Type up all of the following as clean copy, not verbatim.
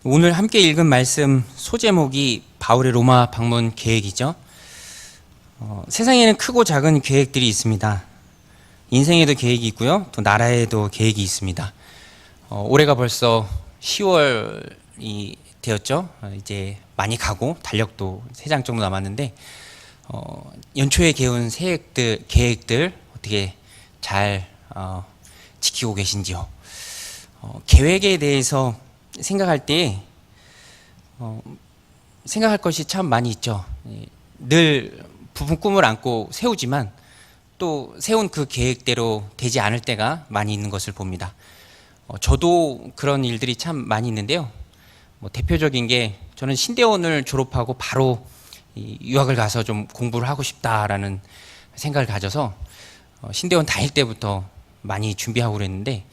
오늘 함께 읽은 말씀 소제목이 바울의 로마 방문 계획이죠. 세상에는 크고 작은 계획들이 있습니다. 인생에도 계획이 있고요, 또 나라에도 계획이 있습니다. 올해가 벌써 10월이 되었죠. 이제 많이 가고 달력도 3장 정도 남았는데 연초에 개운 계획들 어떻게 잘 지키고 계신지요? 계획에 대해서 생각할 때 생각할 것이 참 많이 있죠. 늘 부푼 꿈을 안고 세우지만 또 세운 그 계획대로 되지 않을 때가 많이 있는 것을 봅니다. 저도 그런 일들이 참 많이 있는데요. 대표적인 게 저는 신대원을 졸업하고 바로 유학을 가서 좀 공부를 하고 싶다라는 생각을 가져서 신대원 다닐 때부터 많이 준비하고 그랬는데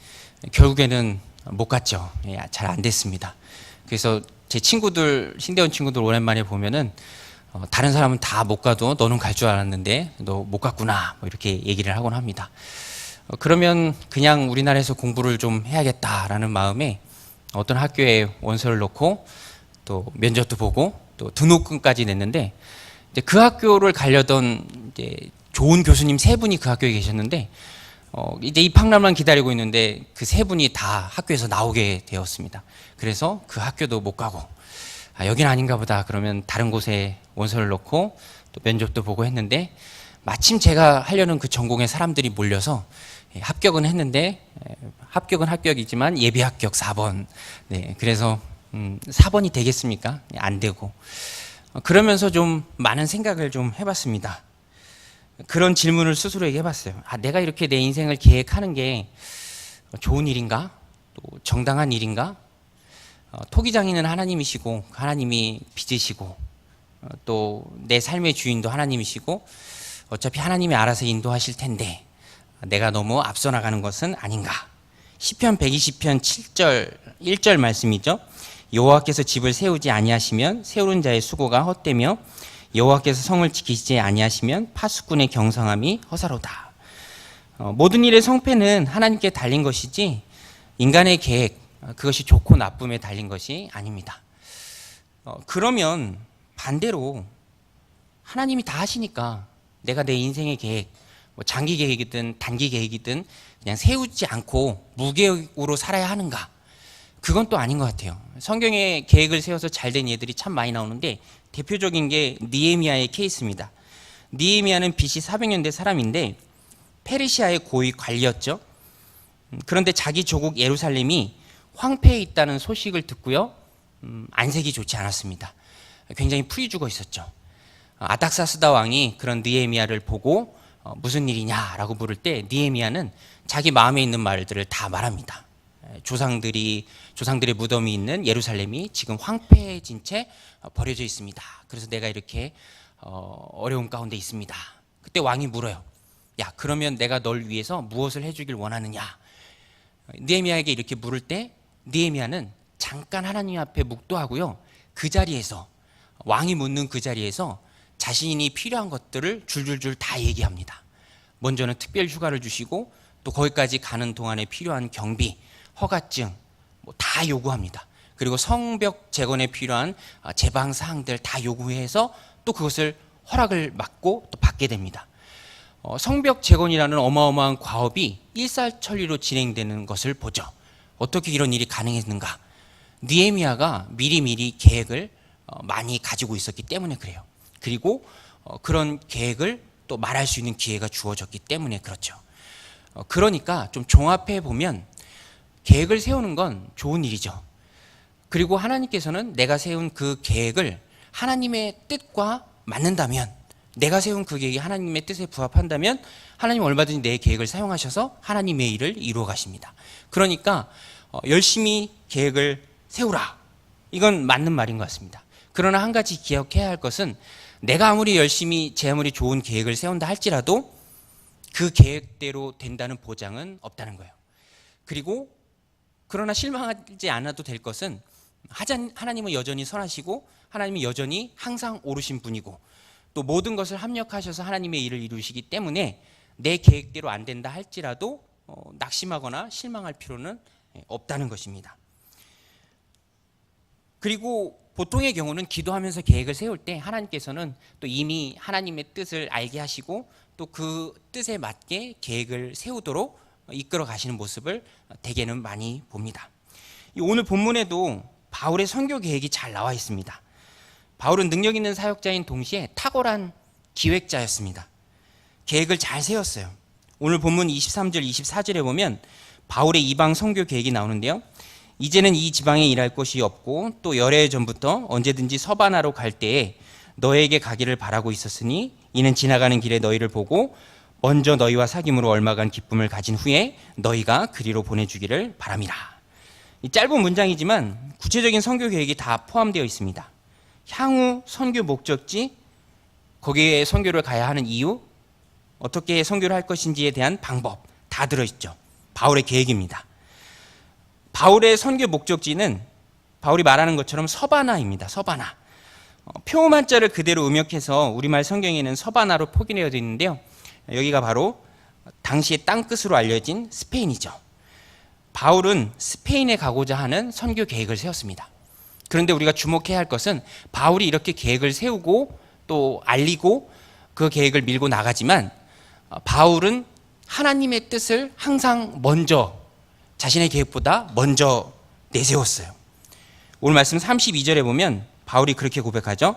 결국에는 못 갔죠. 잘 안 됐습니다. 그래서 제 친구들, 신대원 친구들 오랜만에 보면은 다른 사람은 다 못 가도 너는 갈 줄 알았는데 너 못 갔구나, 이렇게 얘기를 하곤 합니다. 그러면 그냥 우리나라에서 공부를 좀 해야겠다라는 마음에 어떤 학교에 원서를 넣고 또 면접도 보고 또 등록금까지 냈는데, 이제 그 학교를 가려던 이제 좋은 교수님 3분이 그 학교에 계셨는데 이제 입학날만 기다리고 있는데 그 3분이 다 학교에서 나오게 되었습니다. 그래서 그 학교도 못 가고 여긴 아닌가 보다 그러면 다른 곳에 원서를 넣고 또 면접도 보고 했는데 마침 제가 하려는 그 전공에 사람들이 몰려서 합격은 했는데 합격은 합격이지만 예비 합격 4번. 네, 그래서 4번이 되겠습니까? 안 되고. 그러면서 좀 많은 생각을 좀 해봤습니다. 그런 질문을 스스로에게 해봤어요. 내가 이렇게 내 인생을 계획하는 게 좋은 일인가? 또 정당한 일인가? 토기장인은 하나님이시고 하나님이 빚으시고 또 내 삶의 주인도 하나님이시고 어차피 하나님이 알아서 인도하실 텐데 내가 너무 앞서 나가는 것은 아닌가? 시편 120편 7절 1절 말씀이죠. 여호와께서 집을 세우지 아니하시면 세우는 자의 수고가 헛되며 여호와께서 성을 지키시지 아니하시면 파수꾼의 경성함이 허사로다. 모든 일의 성패는 하나님께 달린 것이지 인간의 계획, 그것이 좋고 나쁨에 달린 것이 아닙니다. 그러면 반대로 하나님이 다 하시니까 내가 내 인생의 계획, 장기 계획이든 단기 계획이든 그냥 세우지 않고 무계획으로 살아야 하는가? 그건 또 아닌 것 같아요. 성경에 계획을 세워서 잘된 예들이 참 많이 나오는데 대표적인 게 느헤미야의 케이스입니다. 느헤미야는 BC 400년대 사람인데 페르시아의 고위 관리였죠. 그런데 자기 조국 예루살렘이 황폐해 있다는 소식을 듣고요, 안색이 좋지 않았습니다. 굉장히 풀이 죽어 있었죠. 아닥사스다 왕이 그런 느헤미야를 보고 무슨 일이냐라고 물을 때 느헤미야는 자기 마음에 있는 말들을 다 말합니다. 조상들의 무덤이 있는 예루살렘이 지금 황폐해진 채 버려져 있습니다. 그래서 내가 이렇게 어려운 가운데 있습니다. 그때 왕이 물어요. 야, 그러면 내가 널 위해서 무엇을 해주길 원하느냐? 느헤미야에게 이렇게 물을 때 느헤미야는 잠깐 하나님 앞에 묵도하고요, 그 자리에서 왕이 묻는 그 자리에서 자신이 필요한 것들을 줄줄줄 다 얘기합니다. 먼저는 특별 휴가를 주시고 또 거기까지 가는 동안에 필요한 경비, 허가증 다 요구합니다. 그리고 성벽 재건에 필요한 제방 사항들 다 요구해서 또 그것을 허락을 받고 또 받게 됩니다. 성벽 재건이라는 어마어마한 과업이 일사천리로 진행되는 것을 보죠. 어떻게 이런 일이 가능했는가? 느헤미야가 미리미리 계획을 많이 가지고 있었기 때문에 그래요. 그리고 그런 계획을 또 말할 수 있는 기회가 주어졌기 때문에 그렇죠. 그러니까 좀 종합해 보면 계획을 세우는 건 좋은 일이죠. 그리고 하나님께서는 내가 세운 그 계획을 하나님의 뜻과 맞는다면, 내가 세운 그 계획이 하나님의 뜻에 부합한다면 하나님 얼마든지 내 계획을 사용하셔서 하나님의 일을 이루어 가십니다. 그러니까 열심히 계획을 세우라, 이건 맞는 말인 것 같습니다. 그러나 한 가지 기억해야 할 것은 내가 아무리 열심히 제 아무리 좋은 계획을 세운다 할지라도 그 계획대로 된다는 보장은 없다는 거예요. 그리고 그러나 실망하지 않아도 될 것은 하나님은 여전히 선하시고 하나님은 여전히 항상 옳으신 분이고 또 모든 것을 합력하셔서 하나님의 일을 이루시기 때문에 내 계획대로 안 된다 할지라도 낙심하거나 실망할 필요는 없다는 것입니다. 그리고 보통의 경우는 기도하면서 계획을 세울 때 하나님께서는 또 이미 하나님의 뜻을 알게 하시고 또 그 뜻에 맞게 계획을 세우도록 이끌어 가시는 모습을 대개는 많이 봅니다. 오늘 본문에도 바울의 선교 계획이 잘 나와 있습니다. 바울은 능력 있는 사역자인 동시에 탁월한 기획자였습니다. 계획을 잘 세웠어요. 오늘 본문 23절 24절에 보면 바울의 이방 선교 계획이 나오는데요. 이제는 이 지방에 일할 곳이 없고 또 열해 전부터 언제든지 서바나로 갈 때에 너에게 가기를 바라고 있었으니 이는 지나가는 길에 너희를 보고 먼저 너희와 사귐으로 얼마간 기쁨을 가진 후에 너희가 그리로 보내주기를 바람이라. 이 짧은 문장이지만 구체적인 선교 계획이 다 포함되어 있습니다. 향후 선교 목적지, 거기에 선교를 가야 하는 이유, 어떻게 선교를 할 것인지에 대한 방법 다 들어있죠. 바울의 계획입니다. 바울의 선교 목적지는 바울이 말하는 것처럼 서바나입니다. 서바나. 표음 한자를 그대로 음역해서 우리말 성경에는 서바나로 포기되어 있는데요. 여기가 바로 당시의 땅끝으로 알려진 스페인이죠. 바울은 스페인에 가고자 하는 선교 계획을 세웠습니다. 그런데 우리가 주목해야 할 것은 바울이 이렇게 계획을 세우고 또 알리고 그 계획을 밀고 나가지만 바울은 하나님의 뜻을 항상 먼저 자신의 계획보다 먼저 내세웠어요. 오늘 말씀 32절에 보면 바울이 그렇게 고백하죠.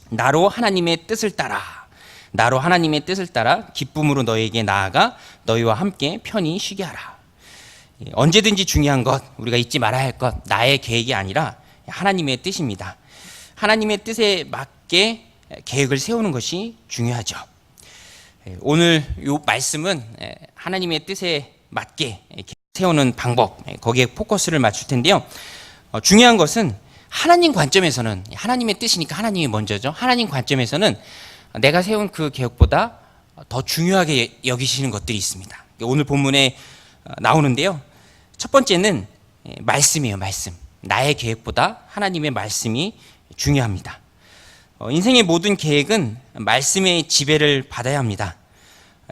나로 하나님의 뜻을 따라, 나로 하나님의 뜻을 따라 기쁨으로 너에게 나아가 너희와 함께 편히 쉬게 하라. 언제든지 중요한 것, 우리가 잊지 말아야 할 것, 나의 계획이 아니라 하나님의 뜻입니다. 하나님의 뜻에 맞게 계획을 세우는 것이 중요하죠. 오늘 이 말씀은 하나님의 뜻에 맞게 세우는 방법, 거기에 포커스를 맞출 텐데요. 중요한 것은 하나님 관점에서는, 하나님의 뜻이니까 하나님이 먼저죠. 하나님 관점에서는 내가 세운 그 계획보다 더 중요하게 여기시는 것들이 있습니다. 오늘 본문에 나오는데요. 첫 번째는 말씀이에요. 말씀. 나의 계획보다 하나님의 말씀이 중요합니다. 인생의 모든 계획은 말씀의 지배를 받아야 합니다.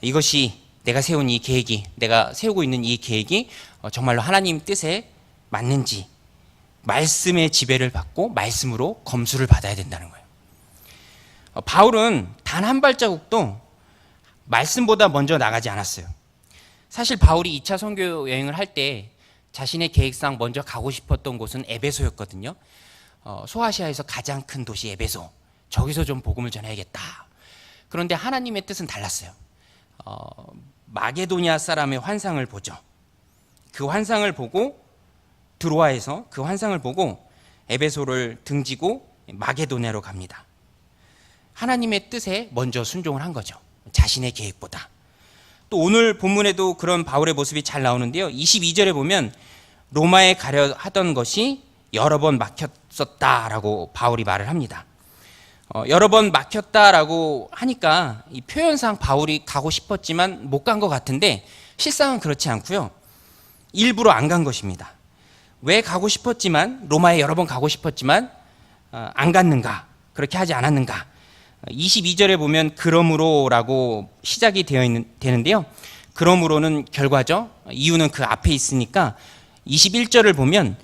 이것이 내가 세운 이 계획이, 내가 세우고 있는 이 계획이 정말로 하나님 뜻에 맞는지 말씀의 지배를 받고 말씀으로 검수를 받아야 된다는 거예요. 바울은 단 한 발자국도 말씀보다 먼저 나가지 않았어요. 사실 바울이 2차 선교 여행을 할 때 자신의 계획상 먼저 가고 싶었던 곳은 에베소였거든요. 소아시아에서 가장 큰 도시 에베소. 저기서 좀 복음을 전해야겠다. 그런데 하나님의 뜻은 달랐어요. 마게도니아 사람의 환상을 보죠. 그 환상을 보고 드로아에서 그 환상을 보고 에베소를 등지고 마게도니아로 갑니다. 하나님의 뜻에 먼저 순종을 한 거죠. 자신의 계획보다. 또 오늘 본문에도 그런 바울의 모습이 잘 나오는데요. 22절에 보면 로마에 가려 하던 것이 여러 번 막혔었다라고 바울이 말을 합니다. 여러 번 막혔다라고 하니까 이 표현상 바울이 가고 싶었지만 못 간 것 같은데 실상은 그렇지 않고요. 일부러 안 간 것입니다. 왜 가고 싶었지만, 로마에 여러 번 가고 싶었지만 안 갔는가? 그렇게 하지 않았는가? 22절에 보면 그러므로라고 시작이 되는데요. 그러므로는 결과죠. 이유는 그 앞에 있으니까 21절을 보면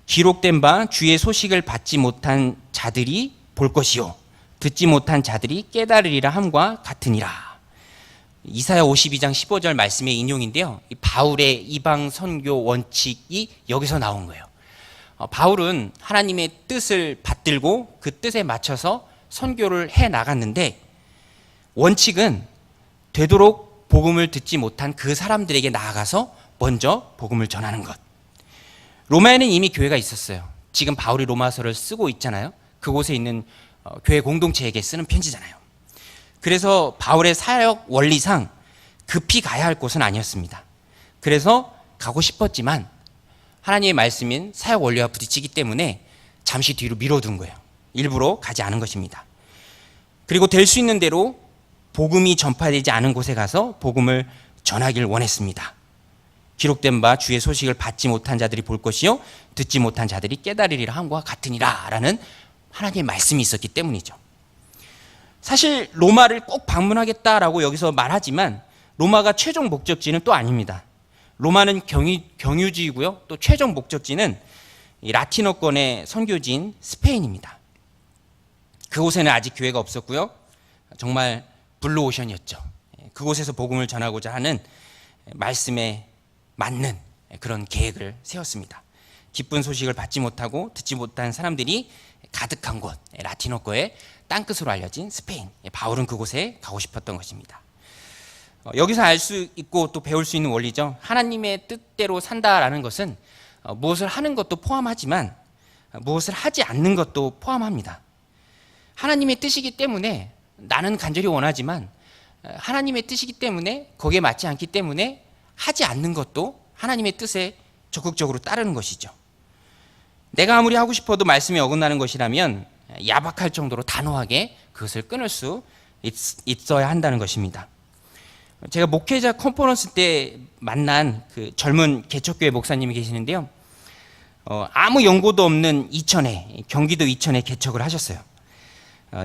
기록된 바 주의 소식을 받지 못한 자들이 볼 것이요 듣지 못한 자들이 깨달으리라 함과 같으니라. 이사야 52장 15절 말씀의 인용인데요. 바울의 이방 선교 원칙이 여기서 나온 거예요. 바울은 하나님의 뜻을 받들고 그 뜻에 맞춰서 선교를 해 나갔는데 원칙은 되도록 복음을 듣지 못한 그 사람들에게 나아가서 먼저 복음을 전하는 것. 로마에는 이미 교회가 있었어요. 지금 바울이 로마서를 쓰고 있잖아요. 그곳에 있는 교회 공동체에게 쓰는 편지잖아요. 그래서 바울의 사역 원리상 급히 가야 할 곳은 아니었습니다. 그래서 가고 싶었지만 하나님의 말씀인 사역 원리와 부딪히기 때문에 잠시 뒤로 미뤄둔 거예요. 일부러 가지 않은 것입니다. 그리고 될 수 있는 대로 복음이 전파되지 않은 곳에 가서 복음을 전하길 원했습니다. 기록된 바 주의 소식을 받지 못한 자들이 볼 것이요 듣지 못한 자들이 깨달으리라 함과 같으니라 라는 하나님의 말씀이 있었기 때문이죠. 사실 로마를 꼭 방문하겠다라고 여기서 말하지만 로마가 최종 목적지는 또 아닙니다. 로마는 경유지이고요. 또 최종 목적지는 이 라틴어권의 선교지인 스페인입니다. 그곳에는 아직 교회가 없었고요. 정말 블루오션이었죠. 그곳에서 복음을 전하고자 하는 말씀에 맞는 그런 계획을 세웠습니다. 기쁜 소식을 받지 못하고 듣지 못한 사람들이 가득한 곳, 라틴어권의 땅끝으로 알려진 스페인. 바울은 그곳에 가고 싶었던 것입니다. 여기서 알 수 있고 또 배울 수 있는 원리죠. 하나님의 뜻대로 산다라는 것은 무엇을 하는 것도 포함하지만 무엇을 하지 않는 것도 포함합니다. 하나님의 뜻이기 때문에 나는 간절히 원하지만 하나님의 뜻이기 때문에 거기에 맞지 않기 때문에 하지 않는 것도 하나님의 뜻에 적극적으로 따르는 것이죠. 내가 아무리 하고 싶어도 말씀에 어긋나는 것이라면 야박할 정도로 단호하게 그것을 끊을 수 있어야 한다는 것입니다. 제가 목회자 컨퍼런스 때 만난 그 젊은 개척교회 목사님이 계시는데요. 아무 연고도 없는 이천에, 경기도 이천에 개척을 하셨어요.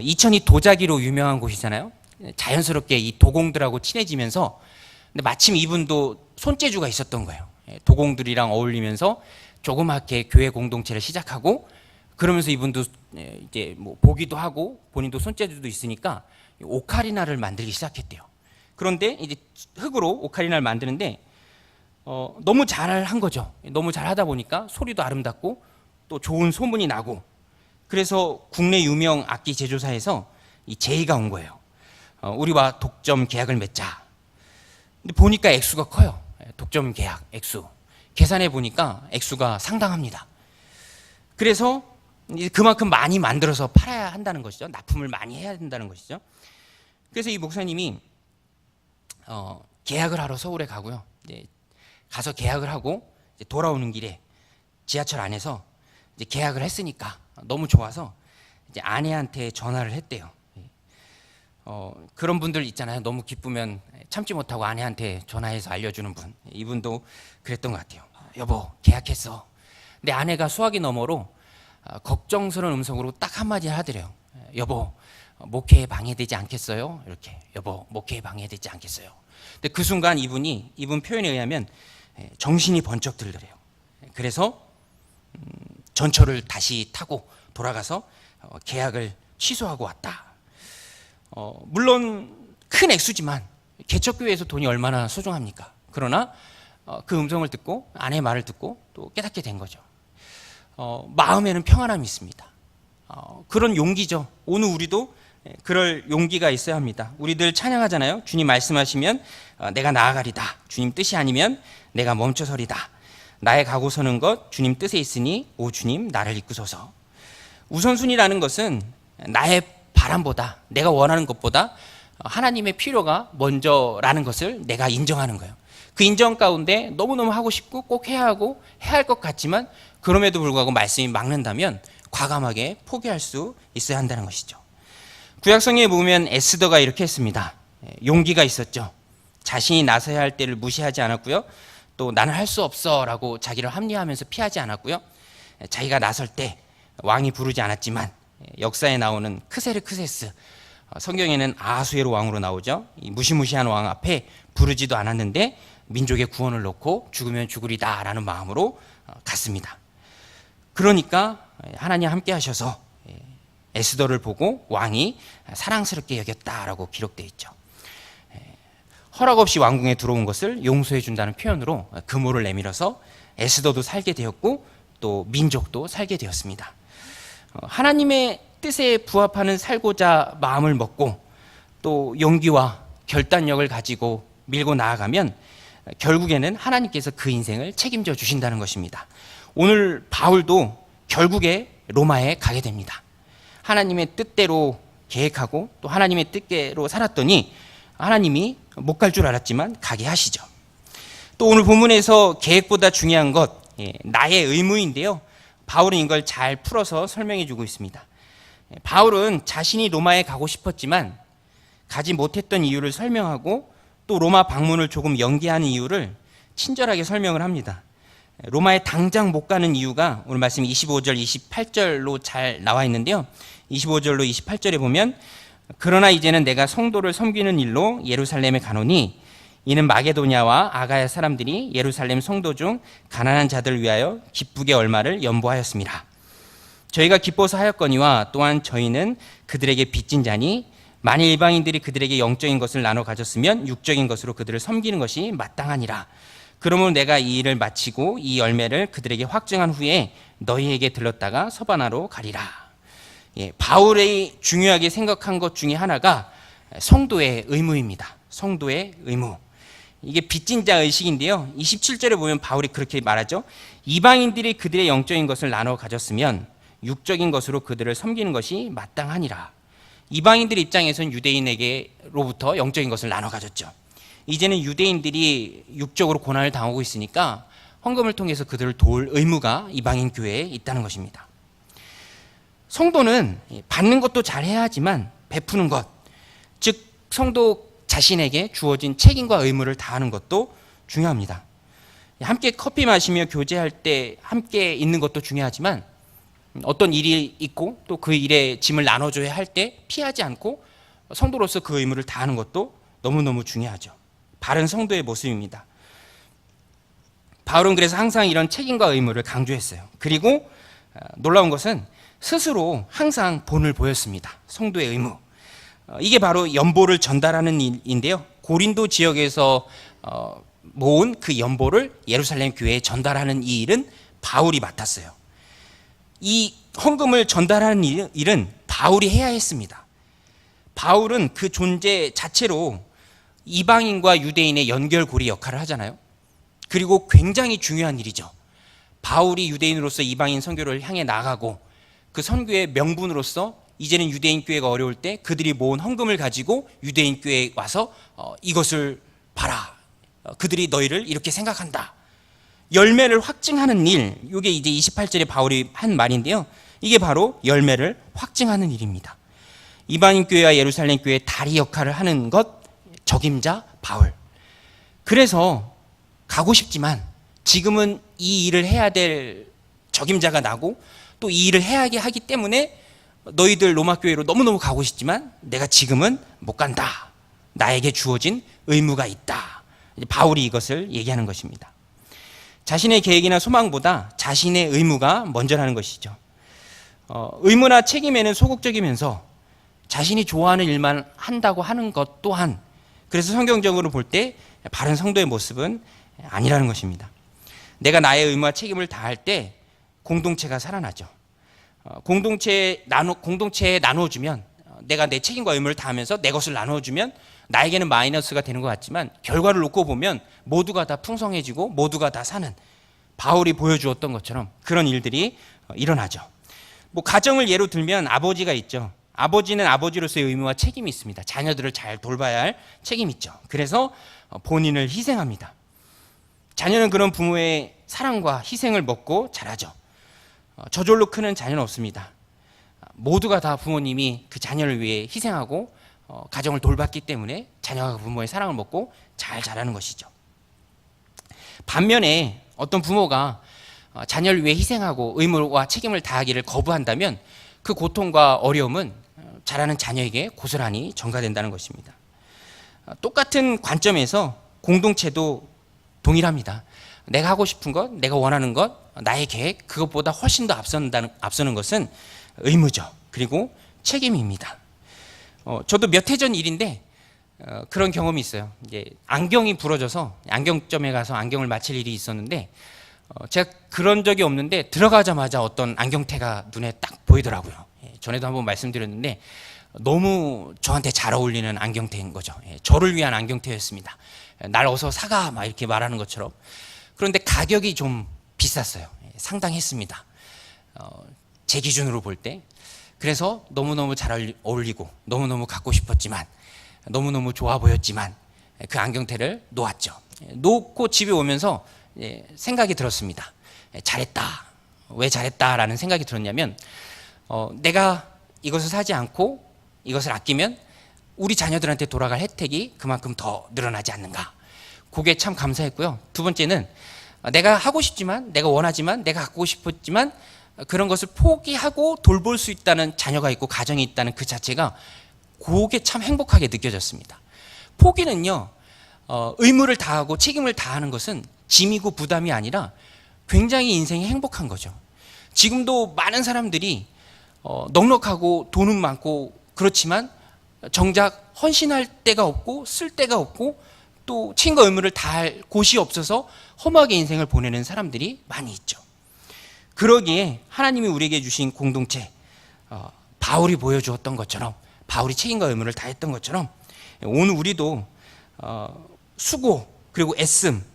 이천이 도자기로 유명한 곳이잖아요. 자연스럽게 이 도공들하고 친해지면서, 근데 마침 이분도 손재주가 있었던 거예요. 도공들이랑 어울리면서 조그맣게 교회 공동체를 시작하고, 그러면서 이분도 이제 뭐 보기도 하고 본인도 손재주도 있으니까 오카리나를 만들기 시작했대요. 그런데 이제 흙으로 오카리나를 만드는데 너무 잘한 거죠. 너무 잘하다 보니까 소리도 아름답고 또 좋은 소문이 나고, 그래서 국내 유명 악기 제조사에서 이 제의가 온 거예요. 우리와 독점 계약을 맺자. 근데 보니까 액수가 커요. 독점 계약 액수. 계산해 보니까 액수가 상당합니다. 그래서 그만큼 많이 만들어서 팔아야 한다는 것이죠. 납품을 많이 해야 된다는 것이죠. 그래서 이 목사님이 계약을 하러 서울에 가고요. 이제 가서 계약을 하고 이제 돌아오는 길에 지하철 안에서 이제 계약을 했으니까 너무 좋아서 이제 아내한테 전화를 했대요. 그런 분들 있잖아요. 너무 기쁘면 참지 못하고 아내한테 전화해서 알려주는 분. 이분도 그랬던 것 같아요. 여보, 계약했어. 근데 아내가 수화기 너머로 걱정스러운 음성으로 딱 한마디 하더래요. 여보, 목회에 방해되지 않겠어요? 이렇게. 여보, 목회에 방해되지 않겠어요? 근데 그 순간 이분 표현에 의하면 정신이 번쩍 들더래요. 그래서 전철을 다시 타고 돌아가서 계약을 취소하고 왔다. 물론 큰 액수지만 개척교회에서 돈이 얼마나 소중합니까? 그러나 그 음성을 듣고 아내의 말을 듣고 또 깨닫게 된 거죠. 마음에는 평안함이 있습니다. 그런 용기죠. 오늘 우리도 그럴 용기가 있어야 합니다. 우리들 찬양하잖아요. 주님 말씀하시면 내가 나아가리다. 주님 뜻이 아니면 내가 멈춰서리다. 나의 가고 서는 것 주님 뜻에 있으니 오 주님 나를 이끄소서. 우선순위라는 것은 나의 바람보다, 내가 원하는 것보다 하나님의 필요가 먼저라는 것을 내가 인정하는 거예요. 그 인정 가운데 너무너무 하고 싶고 꼭 해야 하고 해야 할 것 같지만 그럼에도 불구하고 말씀이 막는다면 과감하게 포기할 수 있어야 한다는 것이죠. 구약성경에 보면 에스더가 이렇게 했습니다. 용기가 있었죠. 자신이 나서야 할 때를 무시하지 않았고요. 또 나는 할 수 없어 라고 자기를 합리화하면서 피하지 않았고요. 자기가 나설 때 왕이 부르지 않았지만 역사에 나오는 크세르크세스, 성경에는 아하수에로 왕으로 나오죠. 이 무시무시한 왕 앞에 부르지도 않았는데 민족의 구원을 놓고 죽으면 죽으리다 라는 마음으로 갔습니다. 그러니까 하나님 함께 하셔서 에스더를 보고 왕이 사랑스럽게 여겼다라고 기록되어 있죠. 허락 없이 왕궁에 들어온 것을 용서해 준다는 표현으로 금호를 내밀어서 에스더도 살게 되었고 또 민족도 살게 되었습니다. 하나님의 뜻에 부합하는 살고자 마음을 먹고 또 용기와 결단력을 가지고 밀고 나아가면 결국에는 하나님께서 그 인생을 책임져 주신다는 것입니다. 오늘 바울도 결국에 로마에 가게 됩니다. 하나님의 뜻대로 계획하고 또 하나님의 뜻대로 살았더니 하나님이 못 갈 줄 알았지만 가게 하시죠. 또 오늘 본문에서 계획보다 중요한 것, 나의 의무인데요. 바울은 이걸 잘 풀어서 설명해 주고 있습니다. 바울은 자신이 로마에 가고 싶었지만 가지 못했던 이유를 설명하고 또 로마 방문을 조금 연기하는 이유를 친절하게 설명을 합니다. 로마에 당장 못 가는 이유가 오늘 말씀 25절, 28절로 잘 나와 있는데요. 25절로 28절에 보면 그러나 이제는 내가 성도를 섬기는 일로 예루살렘에 가노니 이는 마게도냐와 아가야 사람들이 예루살렘 성도 중 가난한 자들을 위하여 기쁘게 얼마를 연보하였습니다. 저희가 기뻐서 하였거니와 또한 저희는 그들에게 빚진 자니 만일 이방인들이 그들에게 영적인 것을 나눠 가졌으면 육적인 것으로 그들을 섬기는 것이 마땅하니라. 그러므로 내가 이 일을 마치고 이 열매를 그들에게 확증한 후에 너희에게 들렀다가 서바나로 가리라. 바울이 중요하게 생각한 것 중에 하나가 성도의 의무입니다. 성도의 의무. 이게 빚진 자 의식인데요. 27절에 보면 바울이 그렇게 말하죠. 이방인들이 그들의 영적인 것을 나눠 가졌으면 육적인 것으로 그들을 섬기는 것이 마땅하니라. 이방인들 입장에서는 유대인에게로부터 영적인 것을 나눠 가졌죠. 이제는 유대인들이 육적으로 고난을 당하고 있으니까 헌금을 통해서 그들을 도울 의무가 이방인 교회에 있다는 것입니다. 성도는 받는 것도 잘해야 하지만 베푸는 것, 즉 성도 자신에게 주어진 책임과 의무를 다하는 것도 중요합니다. 함께 커피 마시며 교제할 때 함께 있는 것도 중요하지만 어떤 일이 있고 또 그 일에 짐을 나눠줘야 할 때 피하지 않고 성도로서 그 의무를 다하는 것도 너무너무 중요하죠. 바른 성도의 모습입니다. 바울은 그래서 항상 이런 책임과 의무를 강조했어요. 그리고 놀라운 것은 스스로 항상 본을 보였습니다. 성도의 의무. 이게 바로 연보를 전달하는 일인데요. 고린도 지역에서 모은 그 연보를 예루살렘 교회에 전달하는 이 일은 바울이 맡았어요. 이 헌금을 전달하는 일은 바울이 해야 했습니다. 바울은 그 존재 자체로 이방인과 유대인의 연결고리 역할을 하잖아요. 그리고 굉장히 중요한 일이죠. 바울이 유대인으로서 이방인 선교를 향해 나가고 그 선교의 명분으로서 이제는 유대인 교회가 어려울 때 그들이 모은 헌금을 가지고 유대인 교회에 와서 이것을 봐라. 그들이 너희를 이렇게 생각한다. 열매를 확증하는 일, 이게 이제 28절에 바울이 한 말인데요. 이게 바로 열매를 확증하는 일입니다. 이방인 교회와 예루살렘 교회의 다리 역할을 하는 것, 적임자 바울. 그래서 가고 싶지만 지금은 이 일을 해야 될 적임자가 나고 또 이 일을 해야 하기 때문에 너희들 로마 교회로 너무너무 가고 싶지만 내가 지금은 못 간다. 나에게 주어진 의무가 있다. 바울이 이것을 얘기하는 것입니다. 자신의 계획이나 소망보다 자신의 의무가 먼저라는 것이죠. 의무나 책임에는 소극적이면서 자신이 좋아하는 일만 한다고 하는 것 또한 그래서 성경적으로 볼 때 바른 성도의 모습은 아니라는 것입니다. 내가 나의 의무와 책임을 다할 때 공동체가 살아나죠. 공동체에 나눠주면 내가 내 책임과 의무를 다하면서 내 것을 나눠주면 나에게는 마이너스가 되는 것 같지만 결과를 놓고 보면 모두가 다 풍성해지고 모두가 다 사는 바울이 보여주었던 것처럼 그런 일들이 일어나죠. 가정을 예로 들면 아버지가 있죠. 아버지는 아버지로서의 의무와 책임이 있습니다. 자녀들을 잘 돌봐야 할 책임이 있죠. 그래서 본인을 희생합니다. 자녀는 그런 부모의 사랑과 희생을 먹고 자라죠. 저절로 크는 자녀는 없습니다. 모두가 다 부모님이 그 자녀를 위해 희생하고 가정을 돌봤기 때문에 자녀가 부모의 사랑을 먹고 잘 자라는 것이죠. 반면에 어떤 부모가 자녀를 위해 희생하고 의무와 책임을 다하기를 거부한다면 그 고통과 어려움은 자라는 자녀에게 고스란히 전가된다는 것입니다. 똑같은 관점에서 공동체도 동일합니다. 내가 하고 싶은 것, 내가 원하는 것, 나의 계획, 그것보다 훨씬 더 앞서는 것은 의무죠. 그리고 책임입니다. 저도 몇 해 전 일인데 그런 경험이 있어요. 이제 안경이 부러져서 안경점에 가서 안경을 맞힐 일이 있었는데 제가 그런 적이 없는데 들어가자마자 어떤 안경테가 눈에 딱 보이더라고요. 전에도 한번 말씀드렸는데 너무 저한테 잘 어울리는 안경테인 거죠. 저를 위한 안경테였습니다. 날 어서 사가 막 이렇게 말하는 것처럼. 그런데 가격이 좀 비쌌어요. 상당했습니다. 제 기준으로 볼 때. 그래서 너무너무 잘 어울리고 너무너무 갖고 싶었지만 너무너무 좋아 보였지만 그 안경테를 놓았죠. 놓고 집에 오면서 생각이 들었습니다. 잘했다. 왜 잘했다라는 생각이 들었냐면 내가 이것을 사지 않고 이것을 아끼면 우리 자녀들한테 돌아갈 혜택이 그만큼 더 늘어나지 않는가. 그게 참 감사했고요. 두 번째는 내가 하고 싶지만 내가 원하지만 내가 갖고 싶었지만 그런 것을 포기하고 돌볼 수 있다는 자녀가 있고 가정이 있다는 그 자체가 그게 참 행복하게 느껴졌습니다. 포기는요 의무를 다하고 책임을 다하는 것은 짐이고 부담이 아니라 굉장히 인생이 행복한 거죠. 지금도 많은 사람들이 넉넉하고 돈은 많고 그렇지만 정작 헌신할 데가 없고 쓸 데가 없고 또 책임과 의무를 다할 곳이 없어서 허무하게 인생을 보내는 사람들이 많이 있죠. 그러기에 하나님이 우리에게 주신 공동체, 바울이 보여주었던 것처럼, 바울이 책임과 의무를 다했던 것처럼 오늘 우리도 수고 그리고 애씀,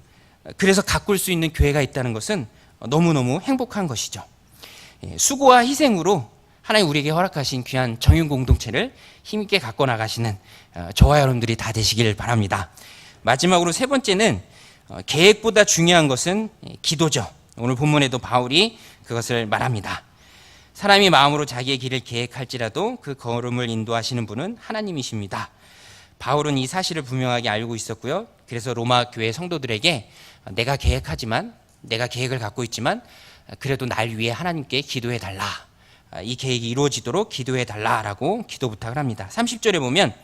그래서 가꿀 수 있는 교회가 있다는 것은 너무너무 행복한 것이죠. 수고와 희생으로 하나님 우리에게 허락하신 귀한 정윤 공동체를 힘있게 갖고 나가시는 저와 여러분들이 다 되시길 바랍니다. 마지막으로 세 번째는 계획보다 중요한 것은 기도죠. 오늘 본문에도 바울이 그것을 말합니다. 사람이 마음으로 자기의 길을 계획할지라도 그 걸음을 인도하시는 분은 하나님이십니다. 바울은 이 사실을 분명하게 알고 있었고요. 그래서 로마 교회 성도들에게 내가 계획을 갖고 있지만 그래도 날 위해 하나님께 기도해 달라. 이 계획이 이루어지도록 기도해 달라라고 기도 부탁을 합니다. 30절에 보면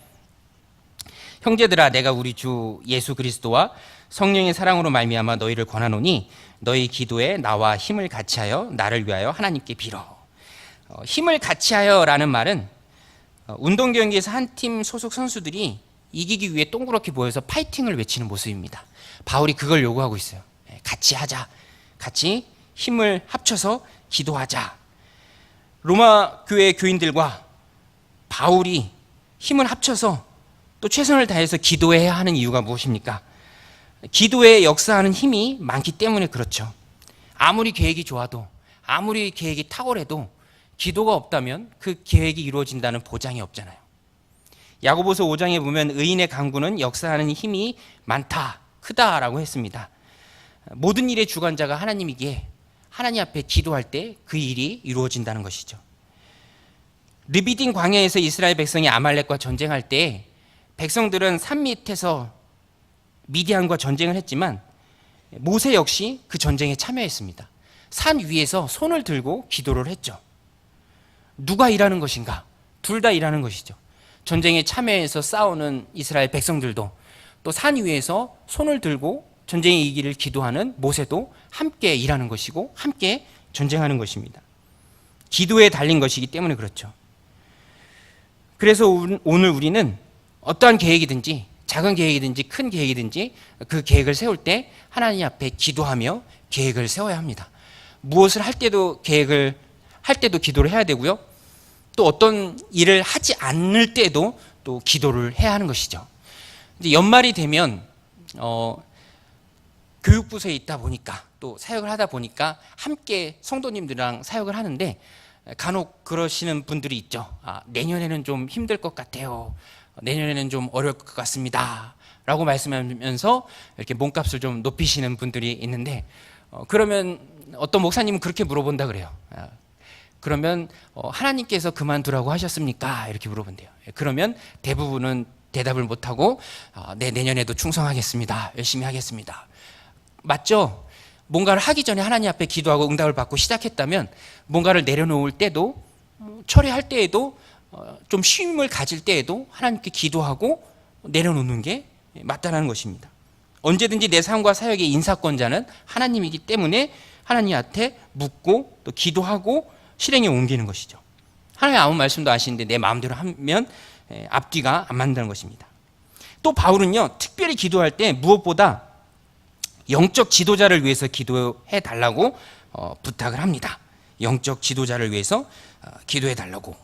형제들아 내가 우리 주 예수 그리스도와 성령의 사랑으로 말미암아 너희를 권하노니 너희 기도에 나와 힘을 같이하여 나를 위하여 하나님께 빌어. 힘을 같이하여라는 말은 운동 경기에서 한 팀 소속 선수들이 이기기 위해 동그랗게 모여서 파이팅을 외치는 모습입니다. 바울이 그걸 요구하고 있어요. 같이 하자. 같이 힘을 합쳐서 기도하자. 로마 교회 교인들과 바울이 힘을 합쳐서 또 최선을 다해서 기도해야 하는 이유가 무엇입니까? 기도에 역사하는 힘이 많기 때문에 그렇죠. 아무리 계획이 좋아도, 아무리 계획이 탁월해도 기도가 없다면 그 계획이 이루어진다는 보장이 없잖아요. 야고보서 5장에 보면 의인의 강구는 역사하는 힘이 많다, 크다라고 했습니다. 모든 일의 주관자가 하나님이기에 하나님 앞에 기도할 때 그 일이 이루어진다는 것이죠. 르비딘 광야에서 이스라엘 백성이 아말렉과 전쟁할 때 백성들은 산 밑에서 미디안과 전쟁을 했지만 모세 역시 그 전쟁에 참여했습니다. 산 위에서 손을 들고 기도를 했죠. 누가 일하는 것인가? 둘 다 일하는 것이죠. 전쟁에 참여해서 싸우는 이스라엘 백성들도 또 산 위에서 손을 들고 전쟁에 이기를 기도하는 모세도 함께 일하는 것이고 함께 전쟁하는 것입니다. 기도에 달린 것이기 때문에 그렇죠. 그래서 오늘 우리는 어떠한 계획이든지 작은 계획이든지 큰 계획이든지 그 계획을 세울 때 하나님 앞에 기도하며 계획을 세워야 합니다. 무엇을 할 때도 기도를 해야 되고요. 또 어떤 일을 하지 않을 때도 또 기도를 해야 하는 것이죠. 이제 연말이 되면 교육부서에 있다 보니까 또 사역을 하다 보니까 함께 성도님들이랑 사역을 하는데 간혹 그러시는 분들이 있죠. 내년에는 좀 힘들 것 같아요. 내년에는 좀 어려울 것 같습니다. 라고 말씀하면서 이렇게 몸값을 좀 높이시는 분들이 있는데 그러면 어떤 목사님은 그렇게 물어본다 그래요. 그러면 하나님께서 그만두라고 하셨습니까? 이렇게 물어본대요. 그러면 대부분은 대답을 못하고 네, 내년에도 충성하겠습니다. 열심히 하겠습니다. 맞죠? 뭔가를 하기 전에 하나님 앞에 기도하고 응답을 받고 시작했다면 뭔가를 내려놓을 때도 처리할 때에도 좀 쉼을 가질 때에도 하나님께 기도하고 내려놓는 게 맞다는 것입니다. 언제든지 내 삶과 사역의 인사권자는 하나님이기 때문에 하나님한테 묻고 또 기도하고 실행에 옮기는 것이죠. 하나님 아무 말씀도 하시는데 내 마음대로 하면 앞뒤가 안 맞는다는 것입니다. 또 바울은요, 특별히 기도할 때 무엇보다 영적 지도자를 위해서 기도해 달라고 부탁을 합니다. 영적 지도자를 위해서 기도해 달라고,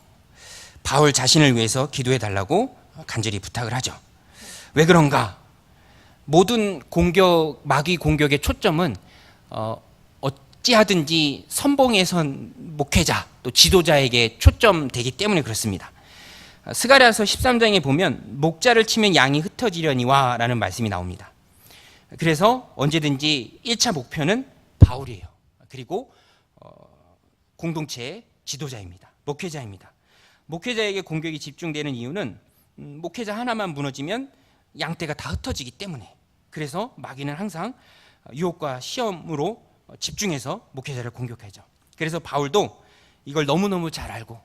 바울 자신을 위해서 기도해 달라고 간절히 부탁을 하죠. 왜 그런가? 모든 마귀 공격의 초점은 어찌하든지 선봉에선 목회자 또 지도자에게 초점되기 때문에 그렇습니다. 스가랴서 13장에 보면 목자를 치면 양이 흩어지려니와 라는 말씀이 나옵니다. 그래서 언제든지 1차 목표는 바울이에요. 그리고 공동체의 지도자입니다. 목회자입니다. 목회자에게 공격이 집중되는 이유는 목회자 하나만 무너지면 양떼가 다 흩어지기 때문에, 그래서 마귀는 항상 유혹과 시험으로 집중해서 목회자를 공격하죠. 그래서 바울도 이걸 너무너무 잘 알고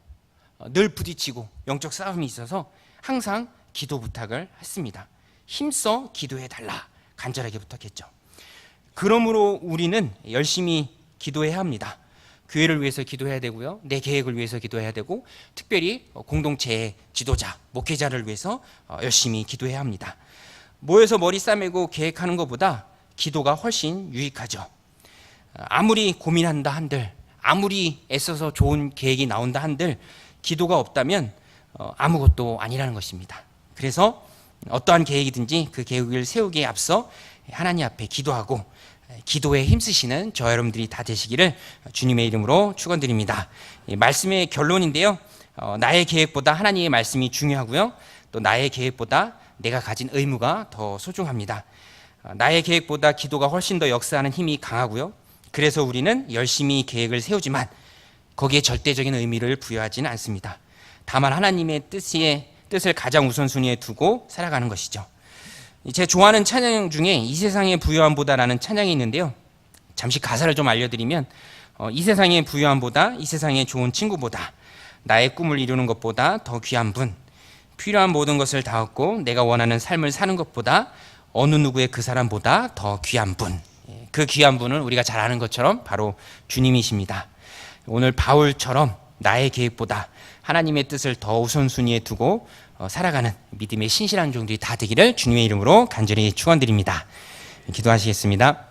늘 부딪히고 영적 싸움이 있어서 항상 기도 부탁을 했습니다. 힘써 기도해 달라 간절하게 부탁했죠. 그러므로 우리는 열심히 기도해야 합니다. 교회를 위해서 기도해야 되고요. 내 계획을 위해서 기도해야 되고, 특별히 공동체의 지도자, 목회자를 위해서 열심히 기도해야 합니다. 모여서 머리 싸매고 계획하는 것보다 기도가 훨씬 유익하죠. 아무리 고민한다 한들, 아무리 애써서 좋은 계획이 나온다 한들 기도가 없다면 아무것도 아니라는 것입니다. 그래서 어떠한 계획이든지 그 계획을 세우기에 앞서 하나님 앞에 기도하고 기도에 힘쓰시는 저 여러분들이 다 되시기를 주님의 이름으로 축원드립니다. 말씀의 결론인데요. 나의 계획보다 하나님의 말씀이 중요하고요. 또 나의 계획보다 내가 가진 의무가 더 소중합니다. 나의 계획보다 기도가 훨씬 더 역사하는 힘이 강하고요. 그래서 우리는 열심히 계획을 세우지만 거기에 절대적인 의미를 부여하지는 않습니다. 다만 하나님의 뜻을 가장 우선순위에 두고 살아가는 것이죠. 제 좋아하는 찬양 중에 이 세상의 부유함보다라는 찬양이 있는데요. 잠시 가사를 좀 알려드리면 이 세상의 부유함보다, 이 세상의 좋은 친구보다, 나의 꿈을 이루는 것보다 더 귀한 분, 필요한 모든 것을 다 얻고 내가 원하는 삶을 사는 것보다 어느 누구의 그 사람보다 더 귀한 분, 그 귀한 분은 우리가 잘 아는 것처럼 바로 주님이십니다. 오늘 바울처럼 나의 계획보다 하나님의 뜻을 더 우선순위에 두고 살아가는 믿음의 신실한 종들이 다 되기를 주님의 이름으로 간절히 축원드립니다. 기도하시겠습니다.